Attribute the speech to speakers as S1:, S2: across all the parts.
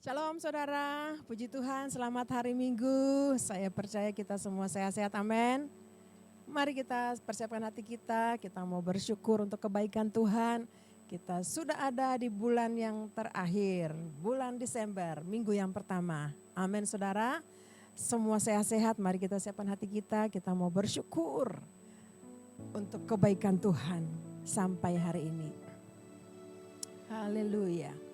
S1: Shalom saudara, puji Tuhan, selamat hari Minggu. Saya percaya kita semua sehat-sehat, amin. Mari kita persiapkan hati kita mau bersyukur untuk kebaikan Tuhan. Kita sudah ada di bulan yang terakhir, bulan Desember, minggu yang pertama. Amin saudara, semua sehat-sehat, mari kita siapkan hati kita mau bersyukur untuk kebaikan Tuhan sampai hari ini. Haleluya.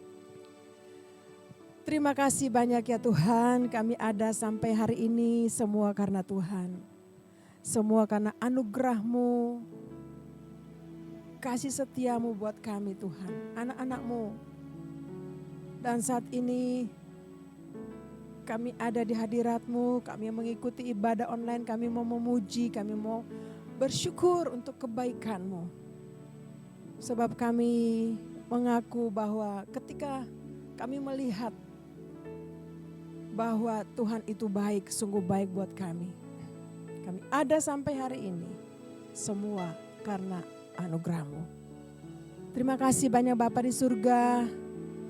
S1: Terima kasih banyak ya Tuhan, kami ada sampai hari ini semua karena Tuhan. Semua karena anugerah-Mu, kasih setiamu buat kami Tuhan, anak-anak-Mu. Dan saat ini kami ada di hadirat-Mu, kami mengikuti ibadah online, kami mau memuji, kami mau bersyukur untuk kebaikan-Mu. Sebab kami mengaku bahwa ketika kami melihat bahwa Tuhan itu baik, sungguh baik buat kami. Kami ada sampai hari ini, semua karena anugerah-Mu. Terima kasih banyak Bapa di surga,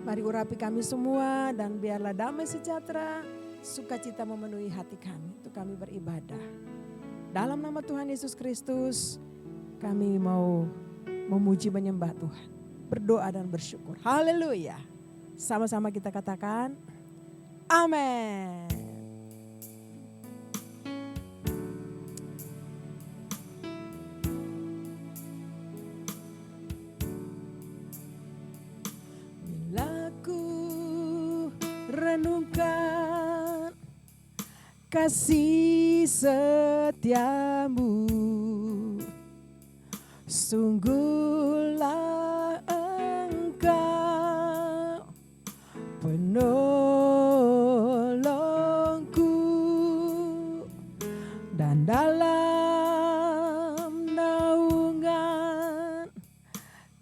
S1: mari urapi kami semua dan biarlah damai sejahtera, sukacita memenuhi hati kami untuk kami beribadah. Dalam nama Tuhan Yesus Kristus, kami mau memuji menyembah Tuhan, berdoa dan bersyukur. Haleluya. Sama-sama kita katakan, amin. Bila ku renungkan kasih setiamu, sungguhlah Engkau penolongku, dan dalam naungan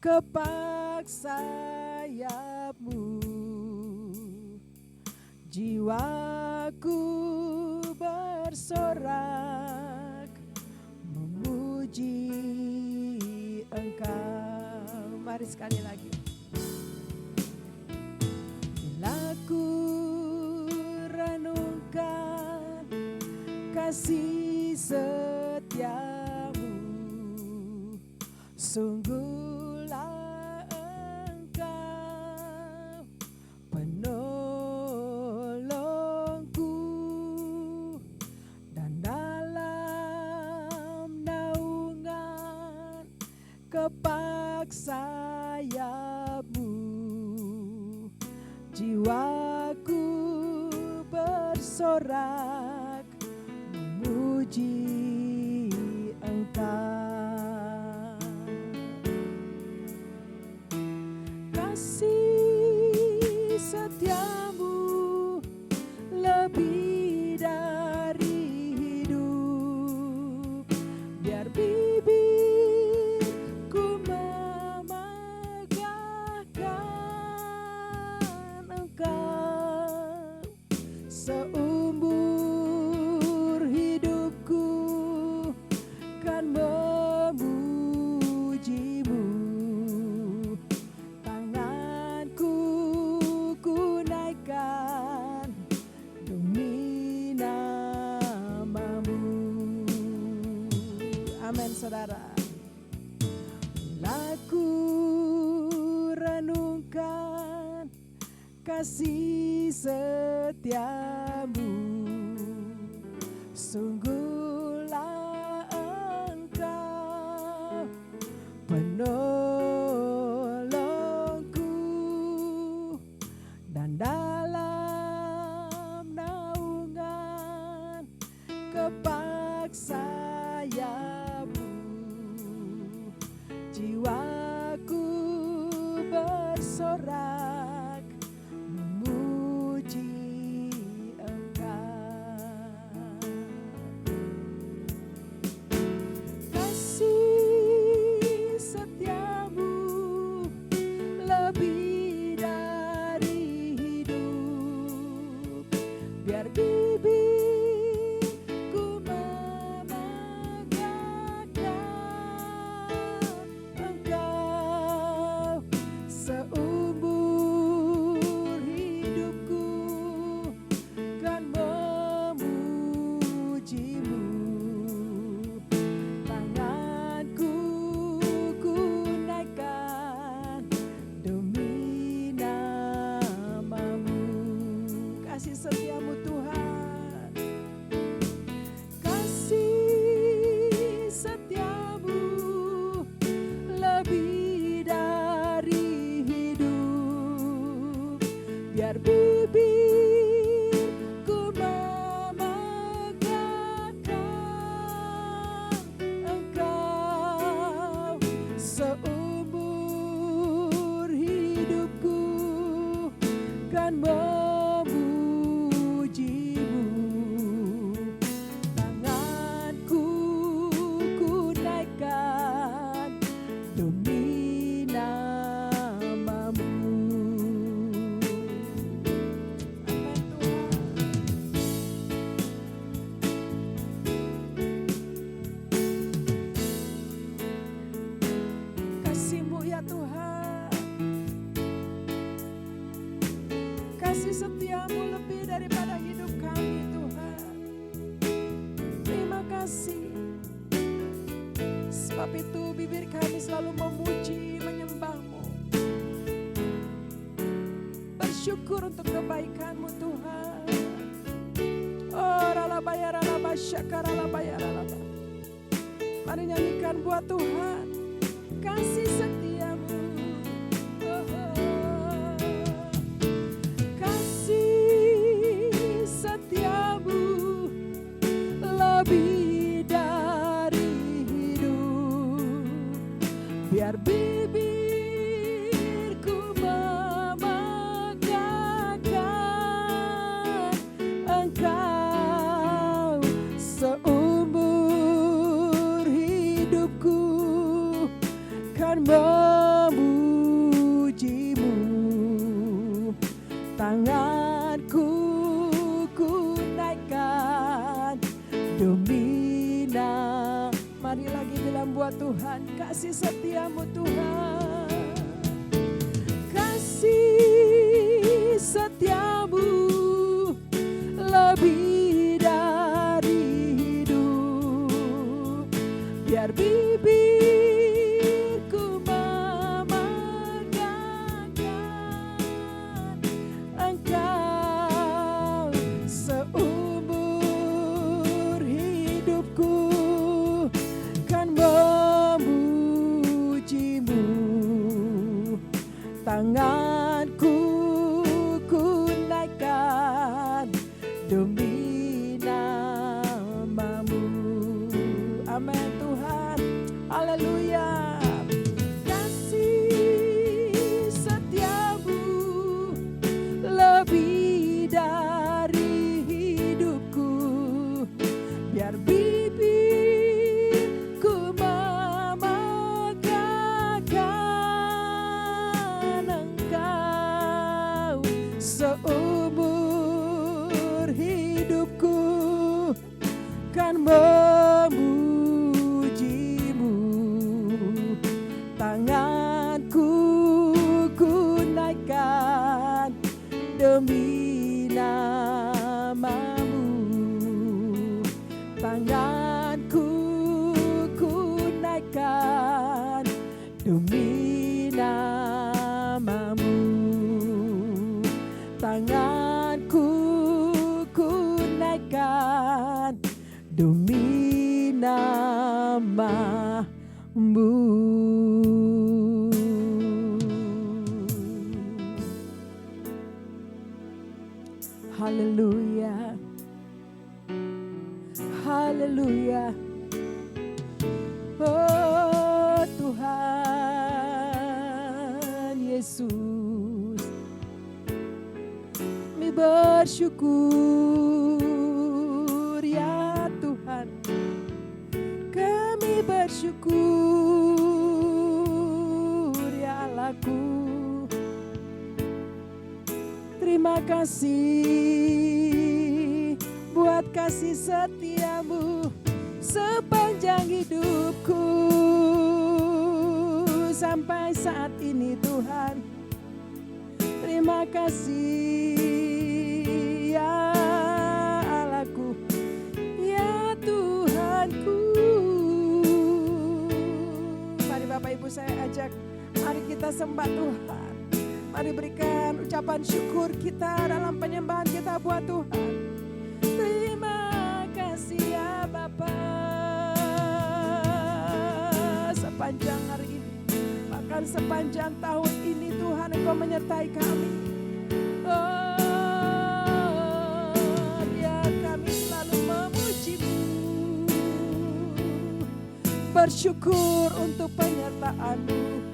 S1: kepak sayap-Mu jiwaku bersorak memuji Engkau. Mari sekali lagi. Bila ku renungkan kasih setiamu, sungguhlah Engkau penolongku, dan dalam naungan kepak sayap-Mu jiwaku bersorak memuji Engkau. Kasih setiamu lebih dari hidup, biar bibirku memegahkan Engkau. Seumur hidupku kan memuji-Mu, tanganku ku naikkan demi nama-Mu. Amin saudara. Bila ku renungkan kasih setiamu, sungguhlah Engkau penolongku, dan dalam naungan kepak sayap-Mu jiwaku bersorak memuji Engkau. Kasih setiamu lebih dari hidup, biar bibirku memegahkan Engkau. Seumur kan memujimu. Tanganku ku naikkan demi namamu. Amin Tuhan. Kasih-Mu ya Tuhan, kasih setia-Mu lebih daripada hidup kami Tuhan. Terima kasih. Sebab itu bibir kami selalu memuji, menyembah-Mu. Bersyukur untuk kebaikan-Mu Tuhan. Oh ralabaya ralaba syakara ralabaya ralaba. Mari nyanyikan buat Tuhan kasih setia-Mu. Oh, oh. Kasih setia-Mu lebih dari hidup. Biar bibirku memegangkan Engkau seumur hidupku, kan memujimu. Tanganku ku naikkan demi nama. Mari lagi bilang buat Tuhan kasih setia-Mu Tuhan. Kasih setia-Mu lebih dari hidup. Biar bibirku memegangkan Engkau seumur hidupku, kan memujimu. Tanganku ku naikkan demi namamu. Amin Tuhan. Haleluya. Kasih setia-Mu lebih dari hidupku. Biar bibirku memegangkan Engkau seumur hidupku, kan memujimu. Tanganku ku naikkan demi namamu. Tanganku ku naikkan demi namamu. Tanganku ku naikkan demi namamu. Haleluya. Haleluya. Oh Tuhan Yesus, kami bersyukur ya Tuhan. Kami bersyukur ya Allahku. Terima kasih buat kasih setia-Mu sepanjang hidupku sampai saat ini Tuhan. Terima kasih ya Allahku, ya Tuhanku. Mari Bapak Ibu saya ajak, mari kita sembah Tuhan. Mari berikan ucapan syukur kita dalam penyembahan kita buat Tuhan. Terima kasih ya Bapa. Sepanjang hari ini, bahkan sepanjang tahun ini Tuhan Engkau menyertai kami. Oh, biar kami selalu memuji-Mu, bersyukur untuk penyertaan-Mu.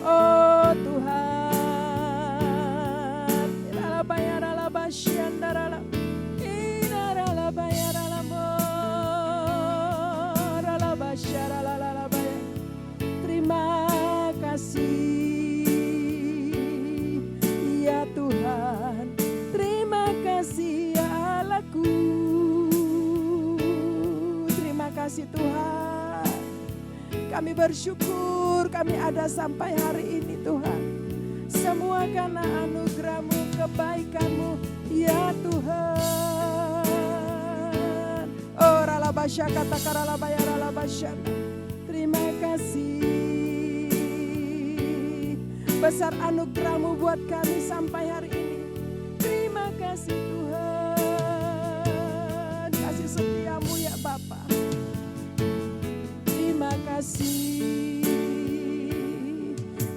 S1: Oh Tuhan, Kami bersyukur kami ada sampai hari ini Tuhan. Semua karena anugerah-Mu, kebaikan-Mu ya Tuhan. Oh ralabasya kata karalabaya ralabasya. Terima kasih. Besar anugerah-Mu buat kami sampai hari ini. Terima kasih Tuhan. Kasih setia-Mu ya Bapa. Terima kasih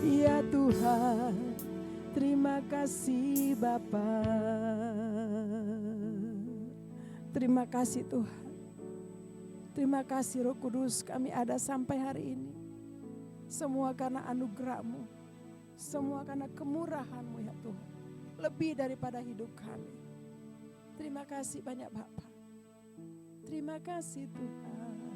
S1: ya Tuhan. Terima kasih Bapa. Terima kasih Tuhan. Terima kasih Roh Kudus kami ada sampai hari ini. Semua karena anugerah-Mu. Semua karena kemurahan-Mu ya Tuhan. Lebih daripada hidup kami. Terima kasih banyak Bapa. Terima kasih Tuhan.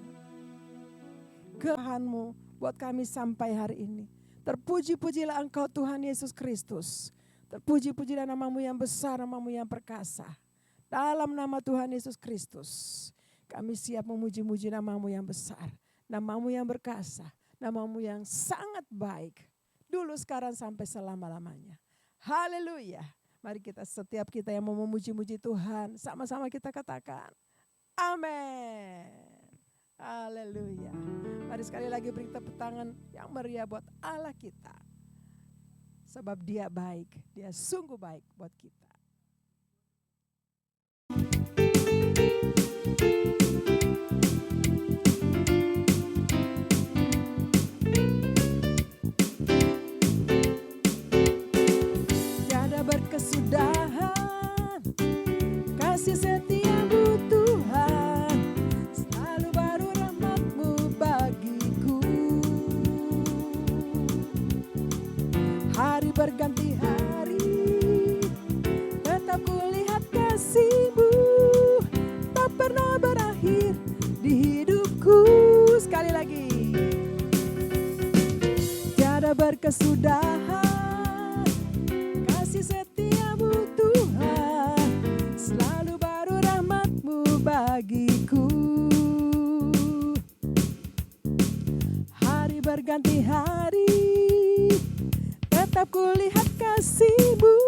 S1: Kehan-Mu buat kami sampai hari ini. Terpuji-pujilah Engkau Tuhan Yesus Kristus. Terpuji-pujilah nama-Mu yang besar, nama-Mu yang perkasa. Dalam nama Tuhan Yesus Kristus. Kami siap memuji-muji nama-Mu yang besar. Nama-Mu yang berkasa. Nama-Mu yang sangat baik. Dulu, sekarang, sampai selama-lamanya. Haleluya. Mari setiap kita yang mau memuji-muji Tuhan. Sama-sama kita katakan. Amin. Haleluya. Mari sekali lagi beri tepuk tangan yang meriah buat Allah kita. Sebab Dia baik. Dia sungguh baik buat kita. Tiada berkesudahan kasih setia-Mu Tuhan. Selalu baru rahmat-Mu bagiku. Hari berganti hari, tetap kulihat kasih-Mu. Tak pernah berakhir di hidupku. Sekali lagi. Tiada berkesudahan kasih setia-Mu Tuhan. Selalu baru rahmat-Mu bagiku. Hari berganti hari, tetap kulihat kasih-Mu.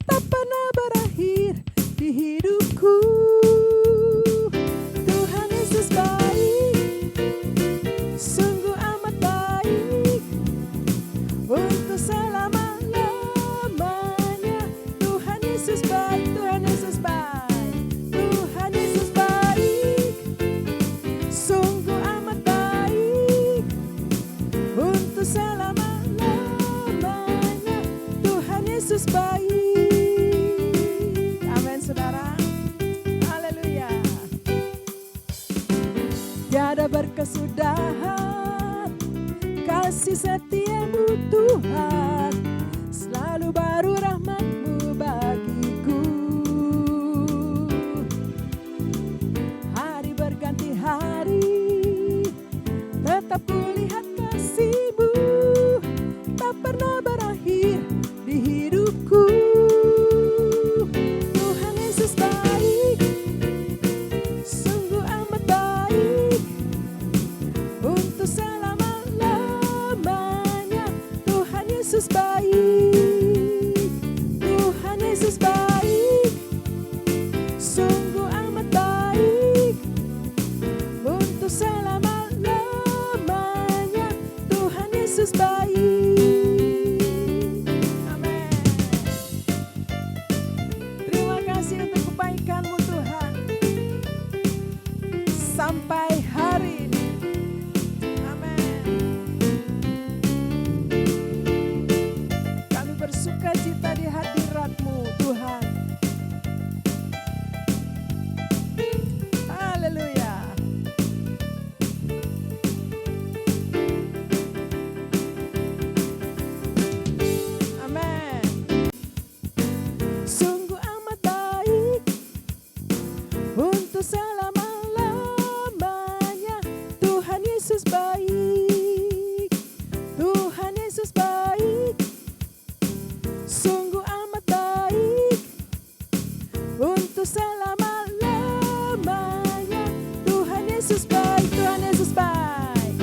S1: Tak pernah berakhir di hidupku. Tuhan Yesus baik, sungguh amat baik, untuk selama-lamanya. Tuhan Yesus baik, Tuhan Yesus baik, Tuhan Yesus baik, sungguh amat baik, untuk selama-lamanya. Tuhan Yesus baik. Amin saudara. Haleluya. Tiada berkesudahan kasih setia-Mu Tuhan. Selalu baru rahmat-Mu bagiku. Hari berganti hari, tetap kulihat kasih-Mu. Tak pernah berakhir di hidupku. Tuhan Yesus baik, sungguh amat baik, untuk selama-lamanya. Tuhan Yesus baik, Tuhan Yesus baik, sungguh amat baik, untuk selama-lamanya. Tuhan Yesus baik. Amin. Terima kasih untuk kebaikan-Mu Tuhan. Sampai hari ini. Amin. Kami bersuka cita di hadirat-Mu Tuhan. Haleluya. Amin. Sungguh amat baik, untuk selama-lamanya. Tuhan Yesus baik, Tuhan Yesus baik, sungguh amat baik, untuk selama-lamanya. Tuhan Yesus baik, Tuhan Yesus baik,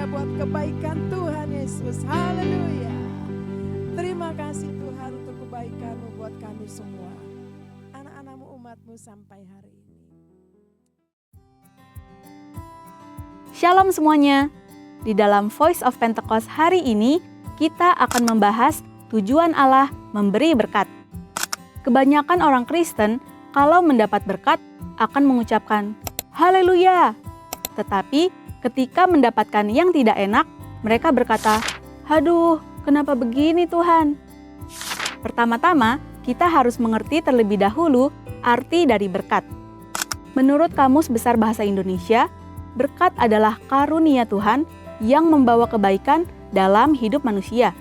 S1: buat kebaikan Tuhan Yesus. Haleluya. Terima kasih Tuhan untuk kebaikan-Mu buat kami semua. Anak-anak-Mu, umat-Mu sampai hari ini.
S2: Shalom semuanya. Di dalam Voice of Pentecost hari ini, kita akan membahas tujuan Allah memberi berkat. Kebanyakan orang Kristen kalau mendapat berkat akan mengucapkan haleluya. Tetapi ketika mendapatkan yang tidak enak, mereka berkata, "Aduh, kenapa begini Tuhan?" Pertama-tama, kita harus mengerti terlebih dahulu arti dari berkat. Menurut Kamus Besar Bahasa Indonesia, berkat adalah karunia Tuhan yang membawa kebaikan dalam hidup manusia.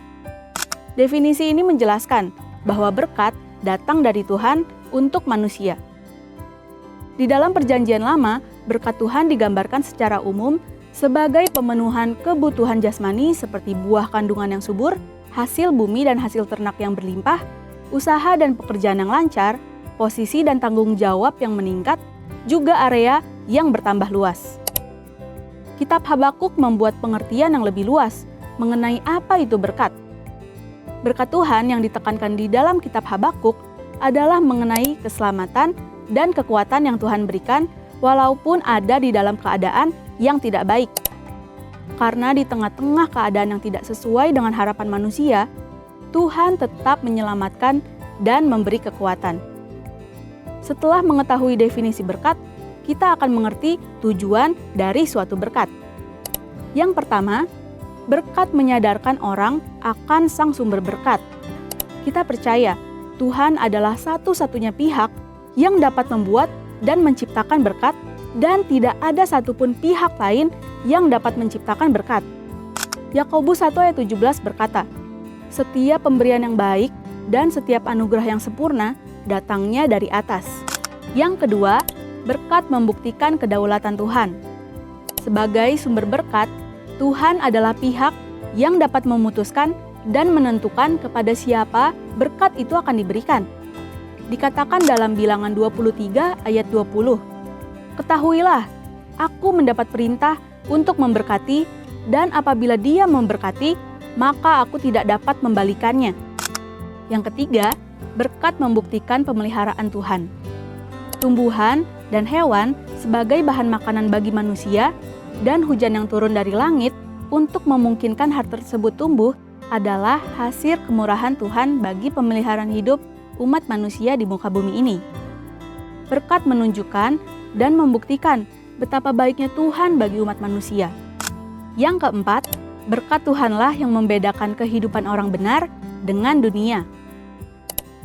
S2: Definisi ini menjelaskan bahwa berkat datang dari Tuhan untuk manusia. Di dalam Perjanjian Lama, berkat Tuhan digambarkan secara umum sebagai pemenuhan kebutuhan jasmani seperti buah kandungan yang subur, hasil bumi dan hasil ternak yang berlimpah, usaha dan pekerjaan yang lancar, posisi dan tanggung jawab yang meningkat, juga area yang bertambah luas. Kitab Habakuk membuat pengertian yang lebih luas mengenai apa itu berkat. Berkat Tuhan yang ditekankan di dalam kitab Habakuk adalah mengenai keselamatan dan kekuatan yang Tuhan berikan walaupun ada di dalam keadaan yang tidak baik. Karena di tengah-tengah keadaan yang tidak sesuai dengan harapan manusia, Tuhan tetap menyelamatkan dan memberi kekuatan. Setelah mengetahui definisi berkat, kita akan mengerti tujuan dari suatu berkat. Yang pertama, berkat menyadarkan orang akan sang sumber berkat. Kita percaya Tuhan adalah satu-satunya pihak yang dapat membuat dan menciptakan berkat, dan tidak ada satupun pihak lain yang dapat menciptakan berkat. Yakobus 1 ayat 17 berkata, "Setiap pemberian yang baik dan setiap anugerah yang sempurna datangnya dari atas." Yang kedua, berkat membuktikan kedaulatan Tuhan. Sebagai sumber berkat, Tuhan adalah pihak yang dapat memutuskan dan menentukan kepada siapa berkat itu akan diberikan. Dikatakan dalam Bilangan 23 ayat 20, "Ketahuilah, aku mendapat perintah untuk memberkati, dan apabila Dia memberkati, maka aku tidak dapat membalikannya." Yang ketiga, berkat membuktikan pemeliharaan Tuhan. Tumbuhan dan hewan sebagai bahan makanan bagi manusia, dan hujan yang turun dari langit untuk memungkinkan hal tersebut tumbuh adalah hasil kemurahan Tuhan bagi pemeliharaan hidup umat manusia di muka bumi ini. Berkat menunjukkan dan membuktikan betapa baiknya Tuhan bagi umat manusia. Yang keempat, berkat Tuhanlah yang membedakan kehidupan orang benar dengan dunia.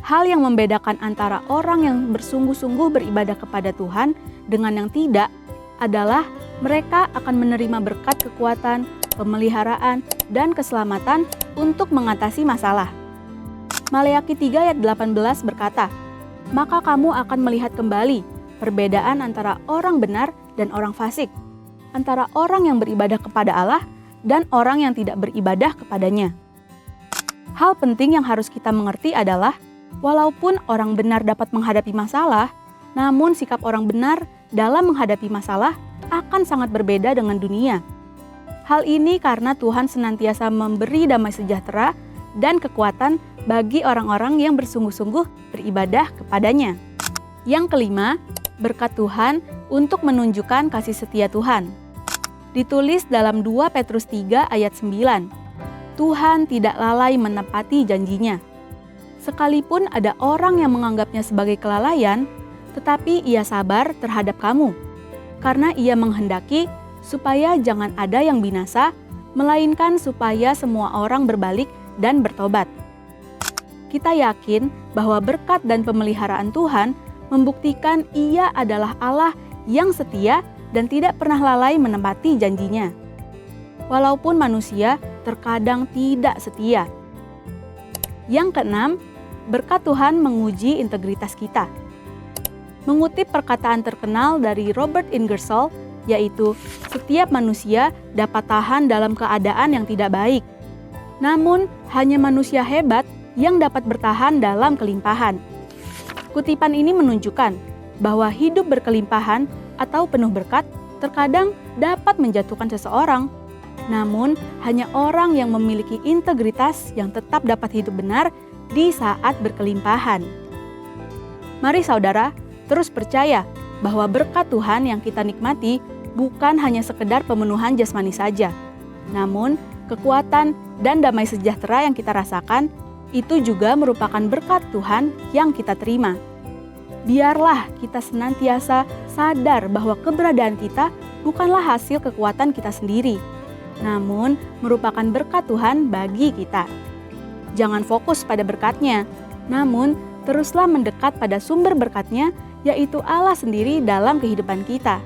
S2: Hal yang membedakan antara orang yang bersungguh-sungguh beribadah kepada Tuhan dengan yang tidak adalah mereka akan menerima berkat kekuatan, pemeliharaan, dan keselamatan untuk mengatasi masalah. Maleakhi 3 ayat 18 berkata, "Maka kamu akan melihat kembali perbedaan antara orang benar dan orang fasik, antara orang yang beribadah kepada Allah dan orang yang tidak beribadah kepadanya." Hal penting yang harus kita mengerti adalah, walaupun orang benar dapat menghadapi masalah, namun sikap orang benar dalam menghadapi masalah akan sangat berbeda dengan dunia. Hal ini karena Tuhan senantiasa memberi damai sejahtera dan kekuatan bagi orang-orang yang bersungguh-sungguh beribadah kepadanya. Yang kelima, berkat Tuhan untuk menunjukkan kasih setia Tuhan. Ditulis dalam 2 Petrus 3 ayat 9, "Tuhan tidak lalai menepati janjinya. Sekalipun ada orang yang menganggapnya sebagai kelalaian, tetapi ia sabar terhadap kamu, karena ia menghendaki supaya jangan ada yang binasa, melainkan supaya semua orang berbalik dan bertobat." Kita yakin bahwa berkat dan pemeliharaan Tuhan membuktikan Ia adalah Allah yang setia dan tidak pernah lalai menepati janjinya. Walaupun manusia terkadang tidak setia. Yang keenam, berkat Tuhan menguji integritas kita. Mengutip perkataan terkenal dari Robert Ingersoll, yaitu setiap manusia dapat tahan dalam keadaan yang tidak baik. Namun, hanya manusia hebat yang dapat bertahan dalam kelimpahan. Kutipan ini menunjukkan bahwa hidup berkelimpahan atau penuh berkat terkadang dapat menjatuhkan seseorang. Namun, hanya orang yang memiliki integritas yang tetap dapat hidup benar di saat berkelimpahan. Mari saudara, terus percaya bahwa berkat Tuhan yang kita nikmati bukan hanya sekedar pemenuhan jasmani saja. Namun, kekuatan dan damai sejahtera yang kita rasakan itu juga merupakan berkat Tuhan yang kita terima. Biarlah kita senantiasa sadar bahwa keberadaan kita bukanlah hasil kekuatan kita sendiri, namun merupakan berkat Tuhan bagi kita. Jangan fokus pada berkatnya, namun teruslah mendekat pada sumber berkatnya, yaitu Allah sendiri dalam kehidupan kita.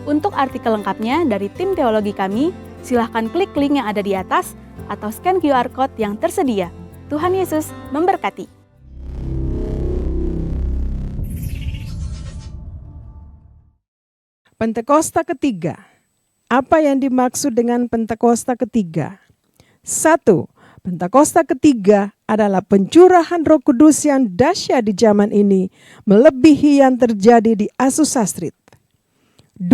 S2: Untuk artikel lengkapnya dari tim teologi kami, silahkan klik link yang ada di atas atau scan QR Code yang tersedia. Tuhan Yesus memberkati.
S1: Pentakosta ketiga. Apa yang dimaksud dengan Pentakosta ketiga? 1. Pentakosta ketiga adalah pencurahan Roh Kudus yang dahsyat di zaman ini, melebihi yang terjadi di Azusa Street. 2.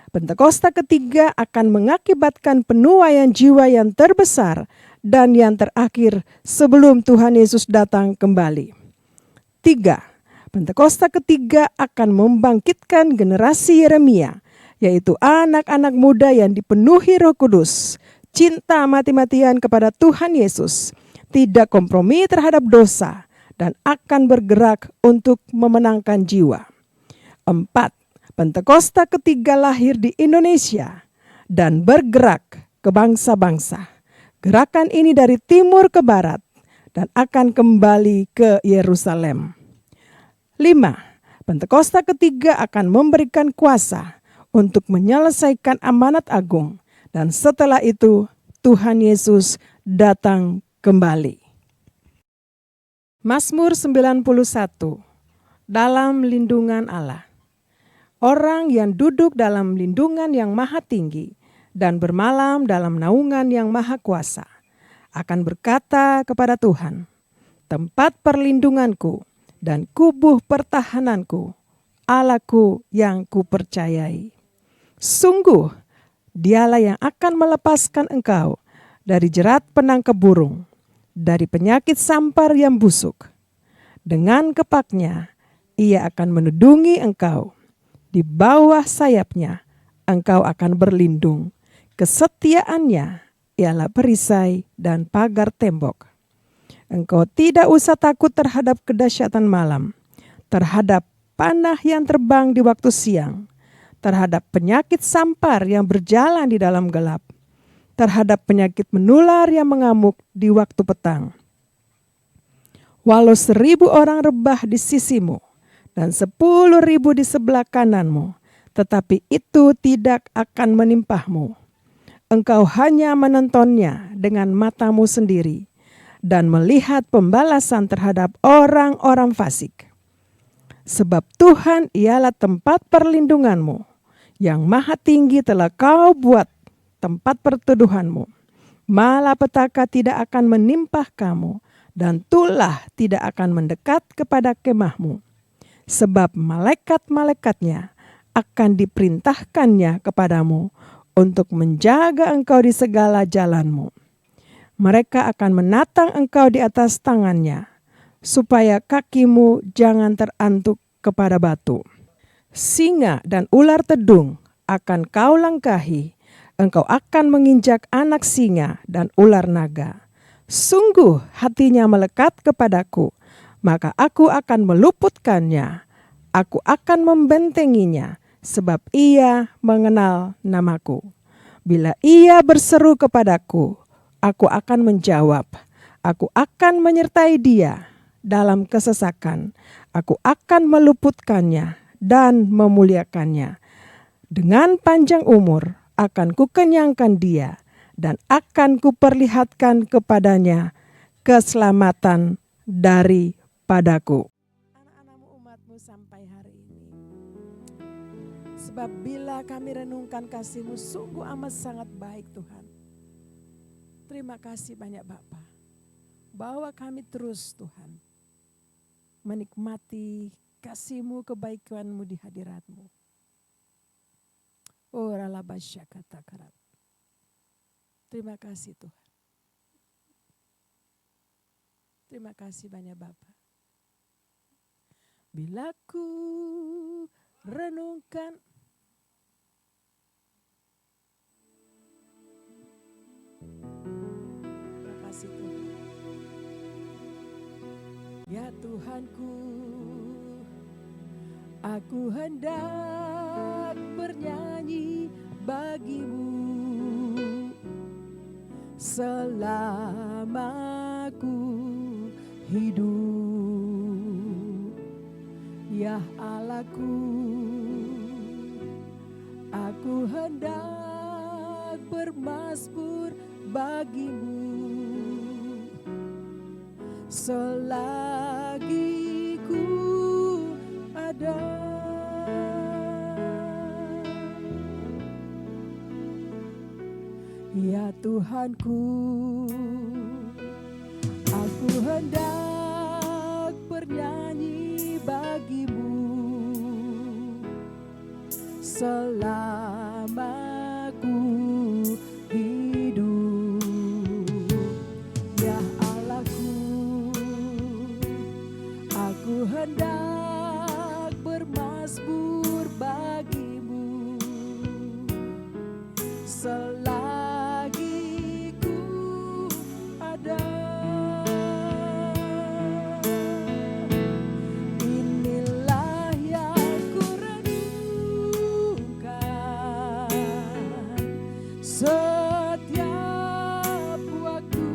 S1: Pentakosta ketiga akan mengakibatkan penuaian jiwa yang terbesar dan yang terakhir sebelum Tuhan Yesus datang kembali. 3. Pentakosta ketiga akan membangkitkan generasi Yeremia, yaitu anak-anak muda yang dipenuhi Roh Kudus, cinta mati-matian kepada Tuhan Yesus, tidak kompromi terhadap dosa, dan akan bergerak untuk memenangkan jiwa. 4. Pentakosta ketiga lahir di Indonesia dan bergerak ke bangsa-bangsa. Gerakan ini dari timur ke barat dan akan kembali ke Yerusalem. 5. Pentakosta ketiga akan memberikan kuasa untuk menyelesaikan amanat agung, dan setelah itu Tuhan Yesus datang kembali. Mazmur 91. Dalam lindungan Allah. Orang yang duduk dalam lindungan yang maha tinggi dan bermalam dalam naungan yang maha kuasa akan berkata kepada Tuhan, tempat perlindunganku dan kubuh pertahananku, Allahku yang kupercayai. Sungguh, dialah yang akan melepaskan engkau dari jerat penangkap burung, dari penyakit sampar yang busuk. Dengan kepaknya, ia akan menudungi engkau. Di bawah sayapnya, engkau akan berlindung. Kesetiaannya ialah perisai dan pagar tembok. Engkau tidak usah takut terhadap kedahsyatan malam, terhadap panah yang terbang di waktu siang, terhadap penyakit sampar yang berjalan di dalam gelap, terhadap penyakit menular yang mengamuk di waktu petang. Walau 1.000 orang rebah di sisimu dan 10.000 di sebelah kananmu, tetapi itu tidak akan menimpahmu. Engkau hanya menontonnya dengan matamu sendiri dan melihat pembalasan terhadap orang-orang fasik. Sebab Tuhan ialah tempat perlindunganmu, yang maha tinggi telah kau buat tempat perteduhanmu. Malapetaka tidak akan menimpa kamu, dan tulah tidak akan mendekat kepada kemahmu. Sebab malaikat-malaikatnya akan diperintahkannya kepadamu untuk menjaga engkau di segala jalanmu. Mereka akan menatang engkau di atas tangannya, supaya kakimu jangan terantuk kepada batu. Singa dan ular tedung akan kau langkahi, engkau akan menginjak anak singa dan ular naga. Sungguh hatinya melekat kepadaku, maka aku akan meluputkannya. Aku akan membentenginya, sebab ia mengenal namaku. Bila ia berseru kepadaku, aku akan menjawab. Aku akan menyertai dia dalam kesesakan. Aku akan meluputkannya dan memuliakannya. Dengan panjang umur akan kukenyangkan dia dan akan kuperlihatkan kepadanya keselamatan daripadaku. Anak-anakmu umatmu sampai hari ini. Sebab bila kami renungkan kasih-Mu sungguh amat sangat baik Tuhan. Terima kasih banyak Bapa, bahwa kami terus Tuhan menikmati kasih-Mu, kebaikan-Mu di hadirat-Mu. Oh ralabasyakatakarat. Terima kasih Tuhan. Terima kasih banyak Bapa. Bila ku renungkan terima kasih Tuhan. Ya Tuhanku, aku hendak bernyanyi bagimu selama ku hidup. Ya Allahku, aku hendak bermazmur bagimu selagi ku ada. Ya Tuhanku, aku hendak bernyanyi bagimu selama ku hidup. Ya Allahku, aku hendak bermazmur bagimu selagi ku ada. Inilah yang ku renungkan setiap waktu,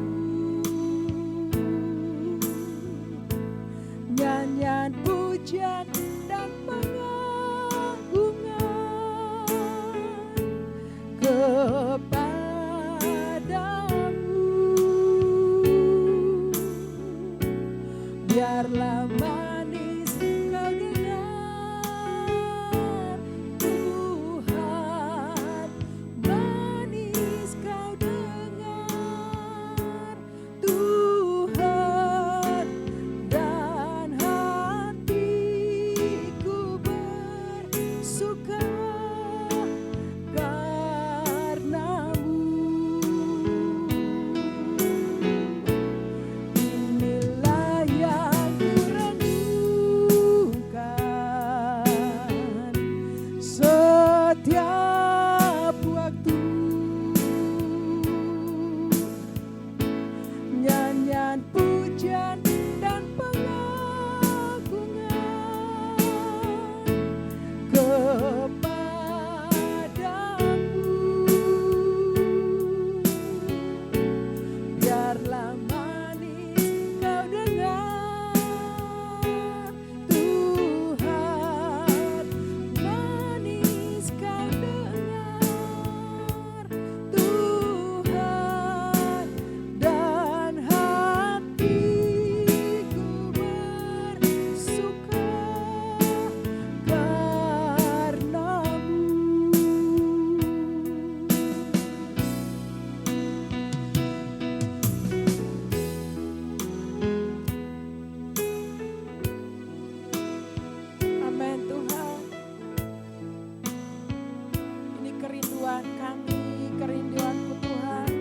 S1: nyanyian pujian dan pengagungan kepadamu. Biarlah manis kau dengar, Tuhan, manis kau dengar, Tuhan, dan hatiku bersuka karenamu. Inilah yang ku renungkan setiap waktu, nyanyian pujian dan pengagungan kepadamu. Biarlah manis kau dengar, Tuhan, manis kau dengar, Tuhan, dan hatiku bersuka karenamu. Amin Tuhan. Ini kerinduan kami, kerinduanku Tuhan,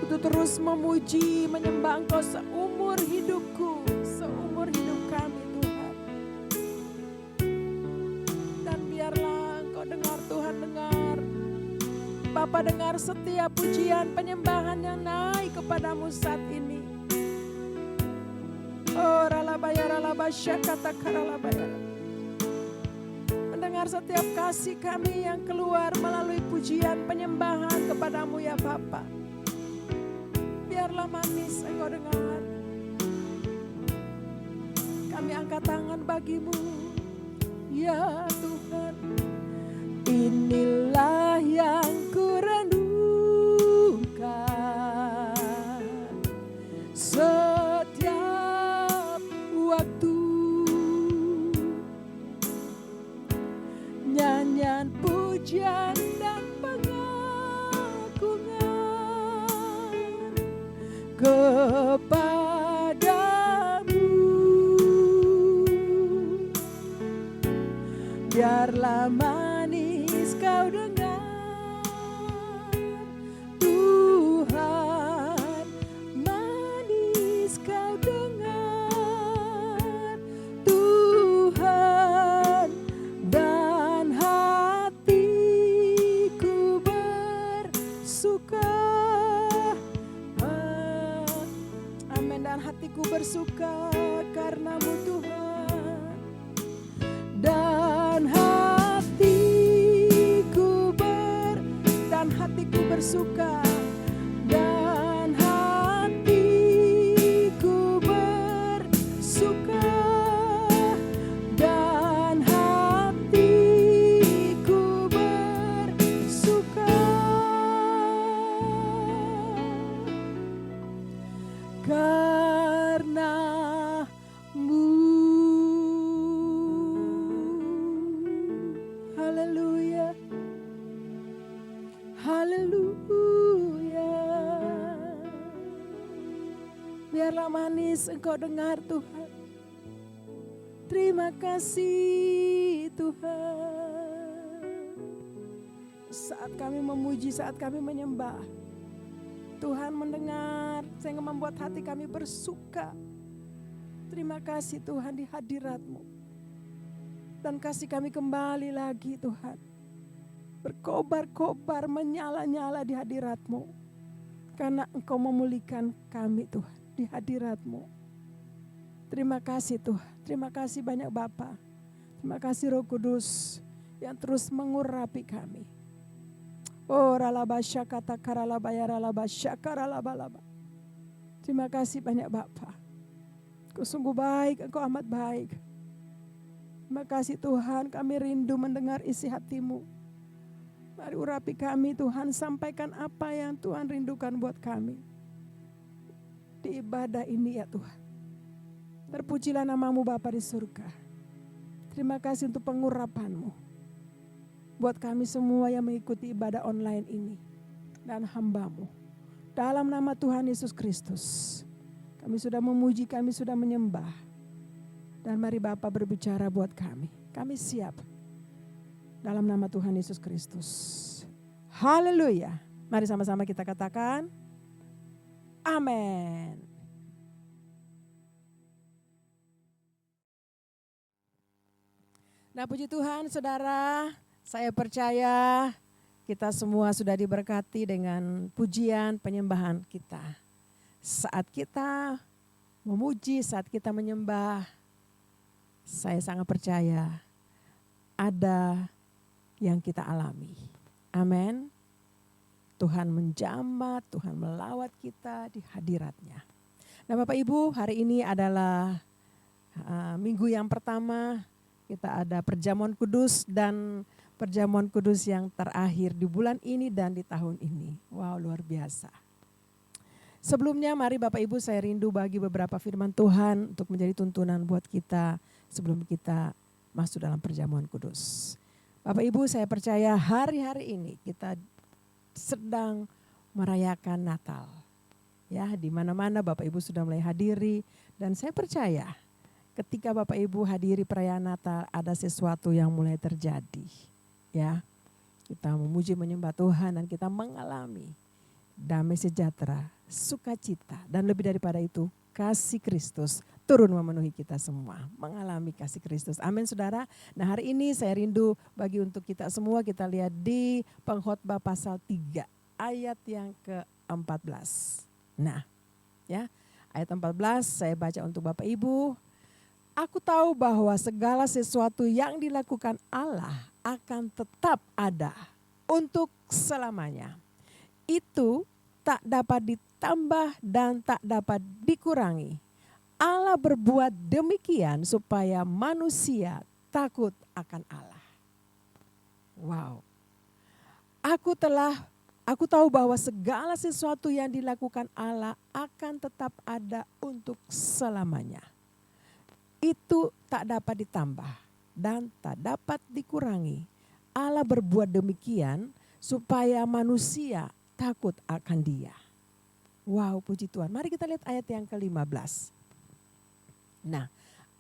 S1: untuk terus memuji, menyembah Engkau seumur hidupku, seumur hidup kami Tuhan. Dan biarlah Engkau dengar Tuhan, dengar Bapa, dengar setiap pujian penyembahan yang naik kepadamu saat ini. Oh ralabaya ralabasya kata karalabaya. Mendengar setiap kasih kami yang keluar melalui pujian penyembahan kepadamu ya Bapa. Biarlah manis Engkau dengar. Kami angkat tangan bagimu ya Tuhan. Inilah yang ku renungkan setiap waktu, nyanyian pujian dan pengagungan kepadamu. Biarlah manis kau dengar, Tuhan, hatiku bersuka karenamu Tuhan. Dan hatiku bersuka, dan hatiku bersuka, dan hatiku bersuka, karenamu. Haleluya. Haleluya. Biarlah manis Engkau dengar Tuhan. Terima kasih Tuhan. Saat kami memuji, saat kami menyembah, Tuhan mendengar sehingga membuat hati kami bersuka. Terima kasih Tuhan di hadirat-Mu. Dan kasih kami kembali lagi Tuhan. Berkobar-kobar, menyala-nyala di hadirat-Mu. Karena Engkau memulihkan kami Tuhan di hadirat-Mu. Terima kasih Tuhan, terima kasih banyak Bapa. Terima kasih Roh Kudus yang terus mengurapi kami. Oh ralabasya kata karalabaya ralabasya karalabalaba. Terima kasih banyak Bapa. Engkau sungguh baik, Engkau amat baik. Terima kasih Tuhan, kami rindu mendengar isi hati-Mu. Mari urapi kami Tuhan, sampaikan apa yang Tuhan rindukan buat kami. Di ibadah ini ya Tuhan. Terpujilah nama-Mu Bapa di surga. Terima kasih untuk pengurapan-Mu. Buat kami semua yang mengikuti ibadah online ini. Dan hamba-Mu. Dalam nama Tuhan Yesus Kristus. Kami sudah memuji, kami sudah menyembah. Dan mari Bapa berbicara buat kami. Kami siap. Dalam nama Tuhan Yesus Kristus. Haleluya. Mari sama-sama kita katakan. Amin. Nah puji Tuhan saudara, saya percaya kita semua sudah diberkati dengan pujian penyembahan kita. Saat kita memuji, saat kita menyembah, saya sangat percaya ada yang kita alami. Amin. Tuhan menjamah, Tuhan melawat kita di hadirat-Nya. Nah Bapak Ibu, hari ini adalah minggu yang pertama. Kita ada perjamuan kudus dan perjamuan kudus yang terakhir di bulan ini dan di tahun ini. Wow, luar biasa. Sebelumnya mari Bapak Ibu saya rindu bagi beberapa firman Tuhan untuk menjadi tuntunan buat kita sebelum kita masuk dalam perjamuan kudus. Bapak Ibu saya percaya hari-hari ini kita sedang merayakan Natal. Ya, di mana-mana Bapak Ibu sudah mulai hadiri dan saya percaya ketika Bapak Ibu hadiri perayaan Natal ada sesuatu yang mulai terjadi. Ya. Kita memuji menyembah Tuhan dan kita mengalami damai sejahtera, sukacita dan lebih daripada itu kasih Kristus turun memenuhi kita semua, mengalami kasih Kristus. Amin saudara. Nah hari ini saya rindu bagi untuk kita semua, kita lihat di Pengkhotbah pasal 3 ayat yang ke-14. Nah ya ayat 14 saya baca untuk Bapak Ibu. Aku tahu bahwa segala sesuatu yang dilakukan Allah akan tetap ada untuk selamanya. Itu tak dapat ditambah dan tak dapat dikurangi. Allah berbuat demikian supaya manusia takut akan Allah. Wow. Aku tahu bahwa segala sesuatu yang dilakukan Allah akan tetap ada untuk selamanya. Itu tak dapat ditambah dan tak dapat dikurangi. Allah berbuat demikian supaya manusia takut akan Dia. Wow, puji Tuhan. Mari kita lihat ayat yang ke-15. Nah,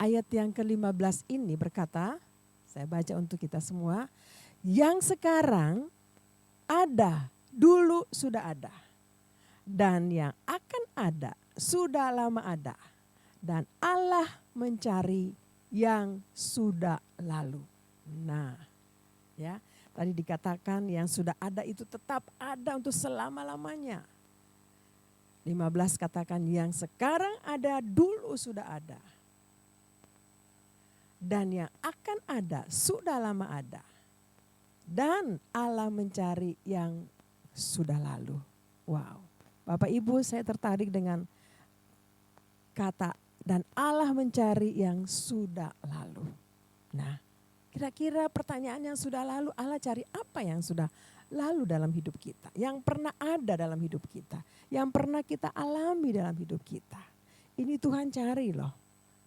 S1: ayat yang ke-15 ini berkata, saya baca untuk kita semua, yang sekarang ada, dulu sudah ada. Dan yang akan ada, sudah lama ada. Dan Allah mencari yang sudah lalu. Nah, ya, tadi dikatakan yang sudah ada itu tetap ada untuk selama-lamanya. 15 katakan yang sekarang ada dulu sudah ada. Dan yang akan ada sudah lama ada. Dan Allah mencari yang sudah lalu. Wow. Bapak Ibu, saya tertarik dengan kata dan Allah mencari yang sudah lalu. Nah, kira-kira pertanyaan yang sudah lalu, Allah cari apa yang sudah lalu dalam hidup kita, yang pernah ada dalam hidup kita, yang pernah kita alami dalam hidup kita. Ini Tuhan cari loh.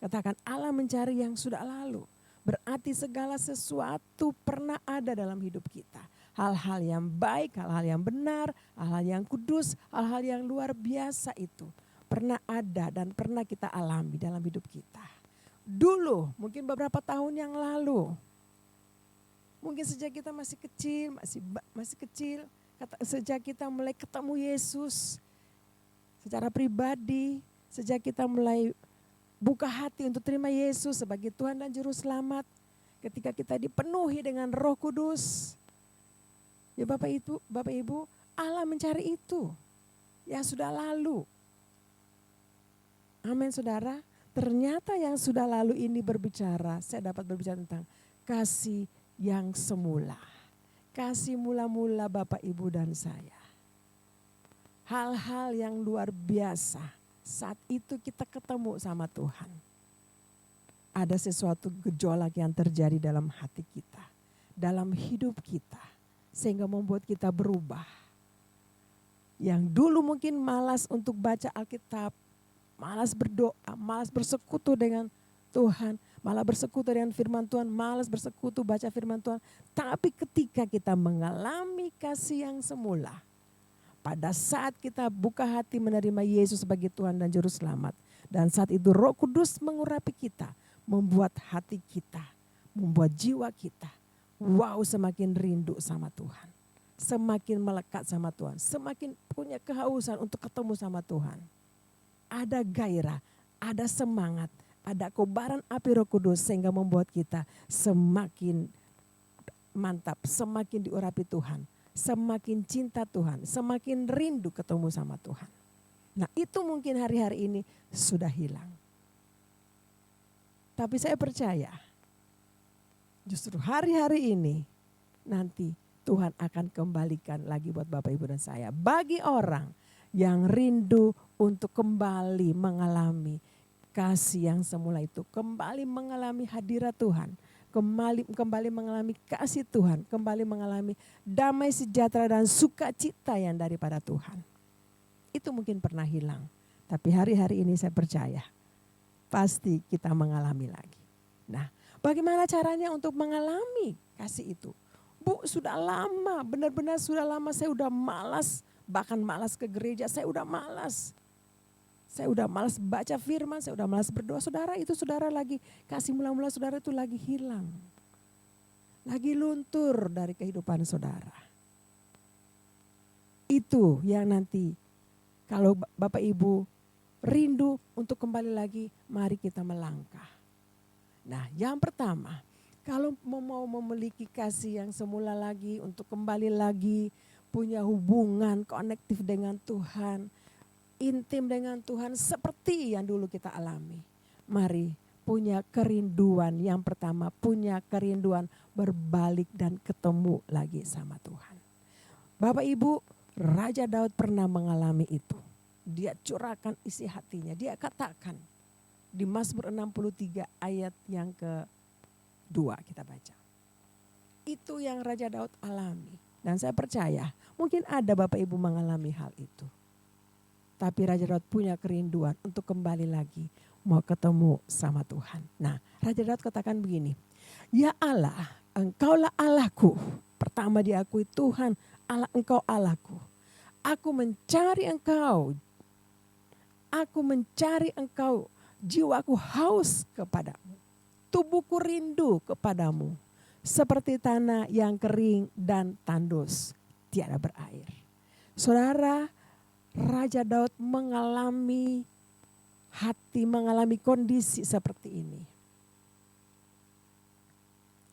S1: Katakan Allah mencari yang sudah lalu. Berarti segala sesuatu pernah ada dalam hidup kita. Hal-hal yang baik, hal-hal yang benar, hal-hal yang kudus, hal-hal yang luar biasa itu pernah ada dan pernah kita alami dalam hidup kita. Dulu, mungkin beberapa tahun yang lalu, mungkin sejak kita masih kecil, sejak kita mulai ketemu Yesus secara pribadi, sejak kita mulai buka hati untuk terima Yesus sebagai Tuhan dan Juru Selamat, ketika kita dipenuhi dengan Roh Kudus, ya Bapak Ibu, Allah mencari itu yang sudah lalu. Amin saudara. Ternyata yang sudah lalu ini berbicara, saya dapat berbicara tentang kasih yang semula. Kasih mula-mula Bapak Ibu dan saya. Hal-hal yang luar biasa saat itu kita ketemu sama Tuhan. Ada sesuatu gejolak yang terjadi dalam hati kita, dalam hidup kita, sehingga membuat kita berubah. Yang dulu mungkin malas untuk baca Alkitab, malas berdoa, malas bersekutu dengan Tuhan, malah bersekutu dengan firman Tuhan, malas bersekutu baca firman Tuhan. Tapi ketika kita mengalami kasih yang semula, pada saat kita buka hati menerima Yesus sebagai Tuhan dan Juru Selamat, dan saat itu Roh Kudus mengurapi kita, membuat hati kita, membuat jiwa kita, wow, semakin rindu sama Tuhan, semakin melekat sama Tuhan, semakin punya kehausan untuk ketemu sama Tuhan. Ada gairah, ada semangat, ada kobaran api Roh Kudus sehingga membuat kita semakin mantap, semakin diurapi Tuhan, semakin cinta Tuhan, semakin rindu ketemu sama Tuhan. Nah, itu mungkin hari-hari ini sudah hilang. Tapi saya percaya justru hari-hari ini nanti Tuhan akan kembalikan lagi buat Bapak Ibu dan saya. Bagi orang yang rindu untuk kembali mengalami kasih yang semula itu, kembali mengalami hadirat Tuhan, kembali mengalami kasih Tuhan, kembali mengalami damai sejahtera dan sukacita yang daripada Tuhan. Itu mungkin pernah hilang, tapi hari-hari ini saya percaya pasti kita mengalami lagi. Nah, bagaimana caranya untuk mengalami kasih itu? Bu, sudah lama, benar-benar sudah lama saya udah malas, bahkan malas ke gereja, saya udah malas. Saya udah malas baca firman, saya udah malas berdoa. Saudara, itu saudara lagi, kasih mula-mula saudara itu lagi hilang. Lagi luntur dari kehidupan saudara. Itu yang nanti kalau Bapak Ibu rindu untuk kembali lagi, mari kita melangkah. Nah, yang pertama, kalau mau memiliki kasih yang semula lagi, untuk kembali lagi, punya hubungan konektif dengan Tuhan, intim dengan Tuhan seperti yang dulu kita alami. Mari punya kerinduan, yang pertama punya kerinduan berbalik dan ketemu lagi sama Tuhan. Bapak Ibu, Raja Daud pernah mengalami itu. Dia curahkan isi hatinya, dia katakan di Mazmur 63 ayat yang ke-2 kita baca. Itu yang Raja Daud alami. Dan saya percaya mungkin ada Bapak Ibu mengalami hal itu. Tapi Raja Daud punya kerinduan untuk kembali lagi mau ketemu sama Tuhan. Nah, Raja Daud katakan begini, ya Allah, Engkaulah Allahku. Pertama diakui Tuhan, Allah Engkau Allahku. Aku mencari Engkau. Aku mencari Engkau. Jiwaku haus kepadamu. Tubuhku rindu kepadamu. Seperti tanah yang kering dan tandus, tiada berair. Saudara, Raja Daud mengalami kondisi seperti ini.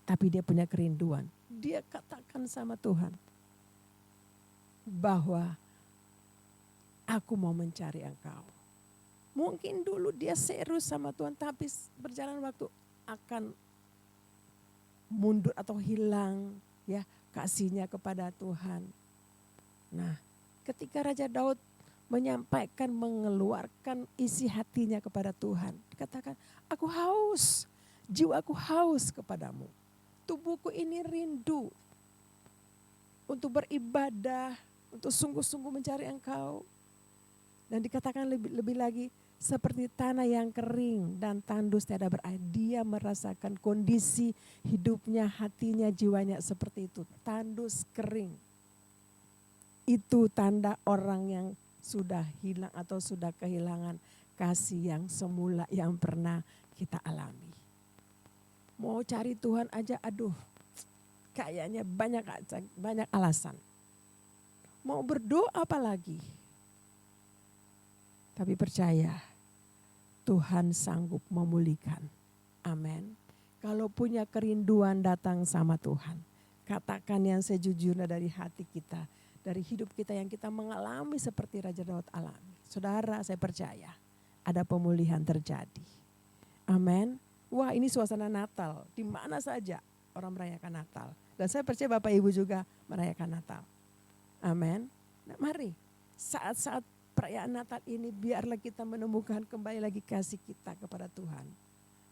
S1: Tapi dia punya kerinduan. Dia katakan sama Tuhan bahwa aku mau mencari Engkau. Mungkin dulu dia serius sama Tuhan, tapi berjalan waktu akan mundur atau hilang ya kasihnya kepada Tuhan. Nah, ketika Raja Daud menyampaikan, mengeluarkan isi hatinya kepada Tuhan, dikatakan, aku haus, jiwaku haus kepadamu. Tubuhku ini rindu untuk beribadah, untuk sungguh-sungguh mencari Engkau. Dan dikatakan lebih lagi, seperti tanah yang kering dan tandus tiada berair. Dia merasakan kondisi hidupnya, hatinya, jiwanya seperti itu. Tandus kering. Itu tanda orang yang sudah hilang atau sudah kehilangan kasih yang semula yang pernah kita alami. Mau cari Tuhan aja, aduh kayaknya banyak alasan. Mau berdoa apalagi. Tapi percaya Tuhan sanggup memulihkan. Amin. Kalau punya kerinduan datang sama Tuhan. Katakan yang sejujurnya dari hati kita. Dari hidup kita yang kita mengalami seperti Raja Daud alami. Saudara, saya percaya ada pemulihan terjadi. Amin. Wah, ini suasana Natal. Di mana saja orang merayakan Natal. Dan saya percaya Bapak Ibu juga merayakan Natal. Amin. Nah, mari saat-saat perayaan Natal ini biarlah kita menemukan kembali lagi kasih kita kepada Tuhan.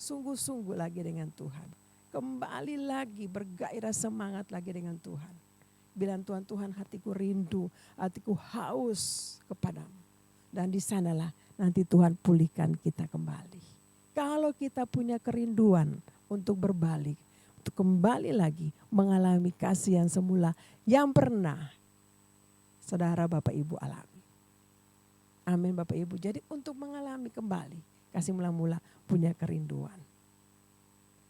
S1: Sungguh-sungguh lagi dengan Tuhan. Kembali lagi bergairah semangat lagi dengan Tuhan. Bilang Tuhan, Tuhan hatiku rindu, hatiku haus kepadamu. Dan di sanalah nanti Tuhan pulihkan kita kembali. Kalau kita punya kerinduan untuk berbalik, untuk kembali lagi mengalami kasih yang semula yang pernah saudara Bapak Ibu alami. Amin Bapak Ibu. Jadi untuk mengalami kembali kasih mula-mula punya kerinduan.